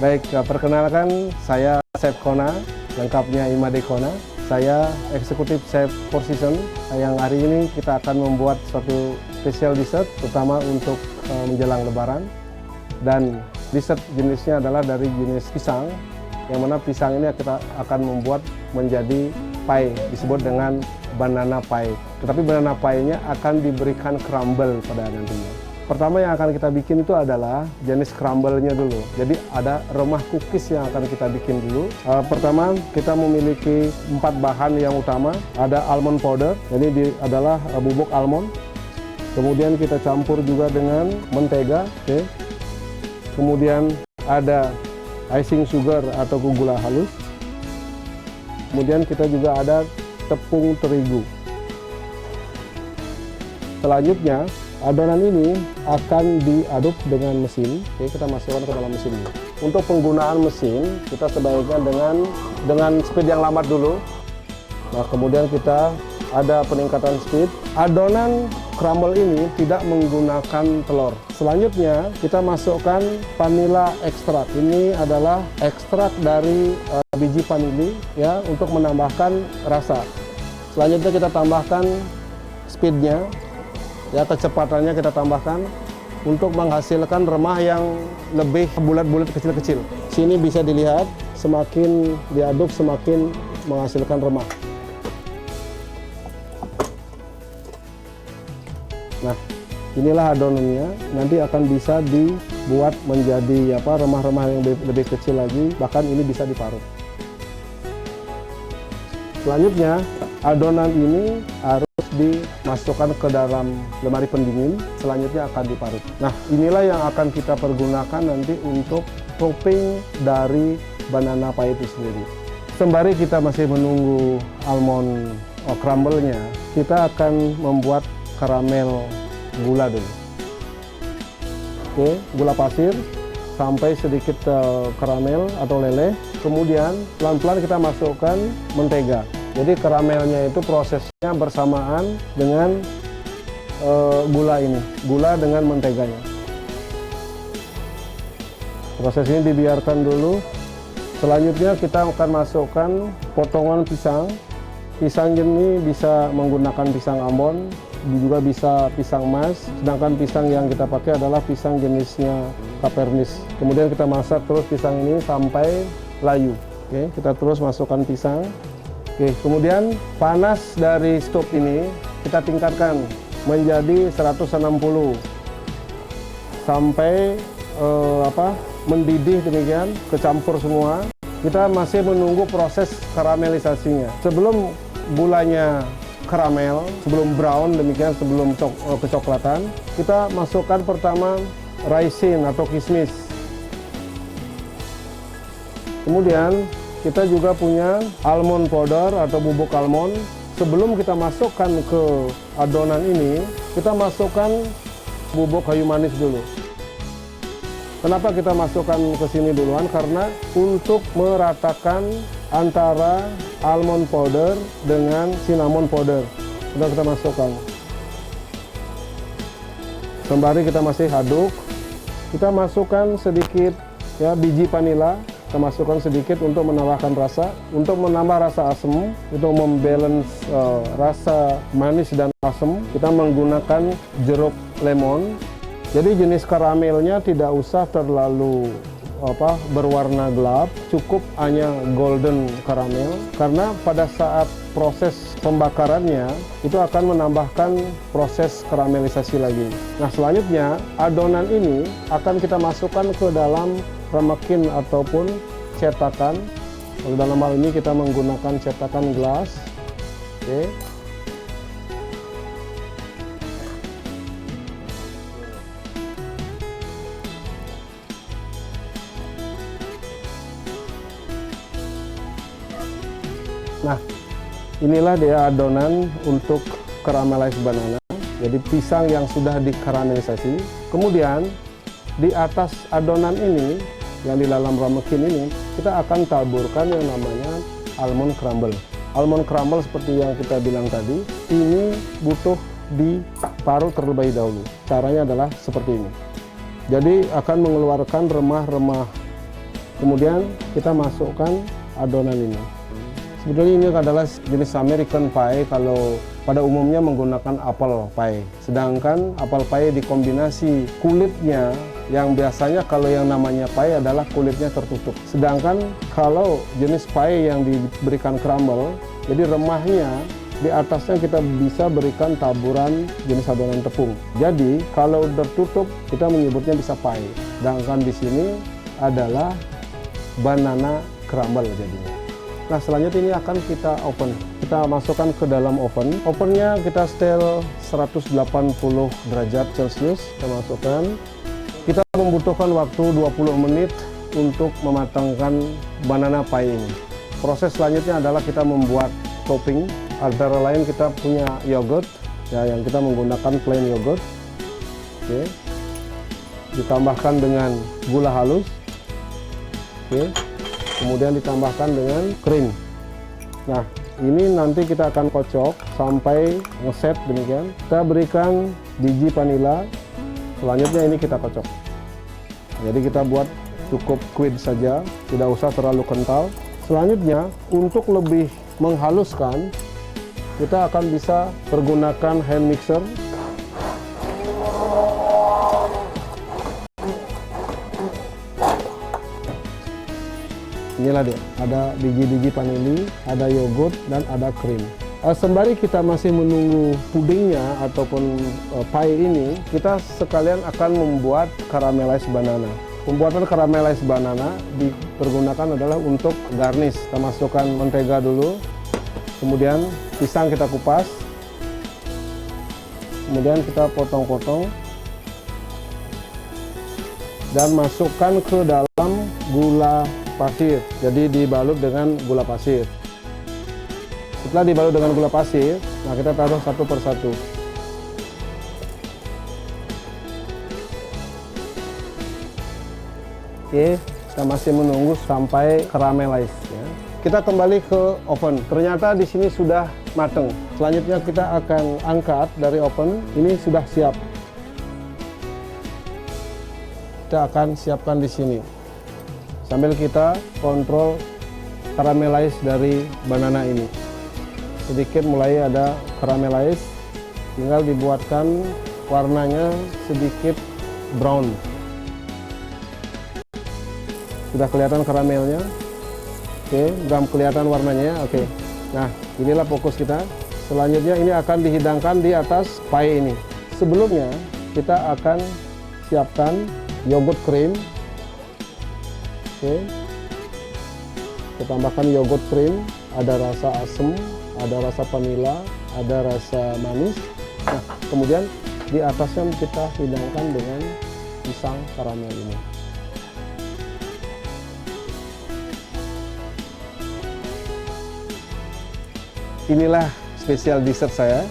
Baik, perkenalkan saya Chef Kona, lengkapnya Imade Kona. Saya eksekutif Chef Four Seasons yang hari ini kita akan membuat suatu special dessert, terutama untuk menjelang Lebaran. Dan dessert jenisnya adalah dari jenis pisang, yang mana pisang ini kita akan membuat menjadi pie, disebut dengan banana pie. Tetapi banana pie-nya akan diberikan crumble pada nantinya. Pertama yang akan kita bikin itu adalah jenis crumble-nya dulu. Jadi ada remah cookies yang akan kita bikin dulu. Pertama kita memiliki 4 bahan yang utama. Ada almond powder, ini adalah bubuk almond. Kemudian kita campur juga dengan mentega. Okay. Kemudian ada icing sugar atau gula halus. Kemudian kita juga ada tepung terigu. Selanjutnya adonan ini akan diaduk dengan mesin. Oke, kita masukkan ke dalam mesin ini. Untuk penggunaan mesin, kita sebaiknya dengan speed yang lambat dulu. Nah, kemudian kita ada peningkatan speed. Adonan crumble ini tidak menggunakan telur. Selanjutnya, kita masukkan vanilla extract. Ini adalah ekstrak dari biji vanili ya, untuk menambahkan rasa. Selanjutnya kita tambahkan speednya. Ya, kecepatannya kita tambahkan untuk menghasilkan remah yang lebih bulat-bulat kecil-kecil. Sini bisa dilihat, semakin diaduk semakin menghasilkan remah. Nah, inilah adonannya. Nanti akan bisa dibuat menjadi remah-remah yang lebih kecil lagi, bahkan ini bisa diparut. Selanjutnya, adonan ini harus dimasukkan ke dalam lemari pendingin, selanjutnya akan diparut. Nah, inilah yang akan kita pergunakan nanti untuk topping dari banana pie itu sendiri. Sembari kita masih menunggu almond crumble-nya, kita akan membuat karamel gula dulu. Oke, gula pasir sampai sedikit karamel atau leleh. Kemudian pelan-pelan kita masukkan mentega. Jadi karamelnya itu prosesnya bersamaan dengan gula ini, gula dengan menteganya. Proses ini dibiarkan dulu. Selanjutnya kita akan masukkan potongan pisang. Pisang ini bisa menggunakan pisang Ambon, juga bisa pisang emas. Sedangkan pisang yang kita pakai adalah pisang jenisnya Cabernet. Kemudian kita masak terus pisang ini sampai layu. Oke, kita terus masukkan pisang. Oke, kemudian panas dari stove ini kita tingkatkan menjadi 160 sampai mendidih demikian, kecampur semua. Kita masih menunggu proses karamelisasinya. Sebelum gulanya karamel, sebelum brown demikian, sebelum kecoklatan, kita masukkan pertama raisin atau kismis. Kemudian kita juga punya almond powder atau bubuk almond. Sebelum kita masukkan ke adonan ini, kita masukkan bubuk kayu manis dulu. Kenapa kita masukkan ke sini duluan? Karena untuk meratakan antara almond powder dengan cinnamon powder. Sudah kita masukkan. Sembari kita masih aduk, kita masukkan sedikit biji vanila. Kita masukkan sedikit untuk menambahkan rasa, untuk menambah rasa asam, untuk membalance rasa manis dan asam. Kita menggunakan jeruk lemon. Jadi jenis karamelnya tidak usah terlalu berwarna gelap, cukup hanya golden karamel, karena pada saat proses pembakarannya itu akan menambahkan proses karamelisasi lagi. Nah, selanjutnya adonan ini akan kita masukkan ke dalam ramekin ataupun cetakan. Kalau dalam hal ini kita menggunakan cetakan gelas. Oke. Nah, inilah dia adonan untuk caramelized banana. Jadi pisang yang sudah dikaramelisasi. Kemudian di atas adonan ini, yang di dalam ramekin ini, kita akan taburkan yang namanya almond crumble. Almond crumble seperti yang kita bilang tadi, ini butuh diparut terlebih dahulu. Caranya adalah seperti ini. Jadi akan mengeluarkan remah-remah Kemudian kita masukkan adonan ini. Sebetulnya ini adalah jenis American pie kalau pada umumnya menggunakan apple pie. Sedangkan apple pie dikombinasi kulitnya yang biasanya kalau yang namanya pie adalah kulitnya tertutup. Sedangkan kalau jenis pie yang diberikan crumble, jadi remahnya di atasnya kita bisa berikan taburan jenis adonan tepung. Jadi kalau tertutup kita menyebutnya bisa pie. Sedangkan di sini adalah banana crumble jadinya. Nah, selanjutnya ini akan kita oven. Kita masukkan ke dalam oven. Ovennya kita setel 180 derajat Celcius. Kita masukkan. Kita membutuhkan waktu 20 menit untuk mematangkan banana pie ini. Proses selanjutnya adalah kita membuat topping. Antara lain kita punya yogurt, ya, yang kita menggunakan plain yogurt. Oke. Ditambahkan dengan gula halus. Oke. Kemudian ditambahkan dengan krim. Nah, ini nanti kita akan kocok sampai ngeset demikian. Kita berikan biji vanila. Selanjutnya ini kita kocok. Jadi kita buat cukup quick saja, tidak usah terlalu kental. Selanjutnya untuk lebih menghaluskan, kita akan bisa pergunakan hand mixer. Inilah dia, ada biji-biji vanili, ada yogurt, dan ada krim. Sembari kita masih menunggu pudingnya ataupun pie ini, kita sekalian akan membuat caramelized banana. Pembuatan caramelized banana dipergunakan adalah untuk garnish. Kita masukkan mentega dulu, kemudian pisang kita kupas, kemudian kita potong-potong, dan masukkan ke dalam gula pasir. Jadi dibalut dengan gula pasir. Setelah dibalut dengan gula pasir, nah kita taruh satu persatu. Oke, kita masih menunggu sampai caramelize ya. Kita kembali ke oven. Ternyata di sini sudah mateng. Selanjutnya kita akan angkat dari oven. Ini sudah siap. Kita akan siapkan di sini. Sambil kita kontrol caramelize dari banana ini. Sedikit mulai ada caramelize, tinggal dibuatkan warnanya sedikit brown. Sudah kelihatan karamelnya. Oke, sudah kelihatan warnanya. Oke. Nah, inilah fokus kita. Selanjutnya ini akan dihidangkan di atas pie ini. Sebelumnya kita akan siapkan yogurt cream. Oke, kita tambahkan yogurt cream, ada rasa asam, ada rasa vanila, ada rasa manis. Nah, kemudian di atasnya kita hidangkan dengan pisang karamel ini. Inilah spesial dessert saya,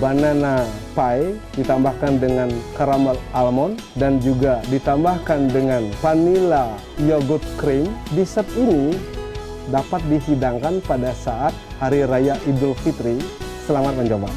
banana pie ditambahkan dengan karamel almond dan juga ditambahkan dengan vanilla yogurt cream. Dessert ini dapat dihidangkan pada saat Hari Raya Idul Fitri. Selamat mencoba.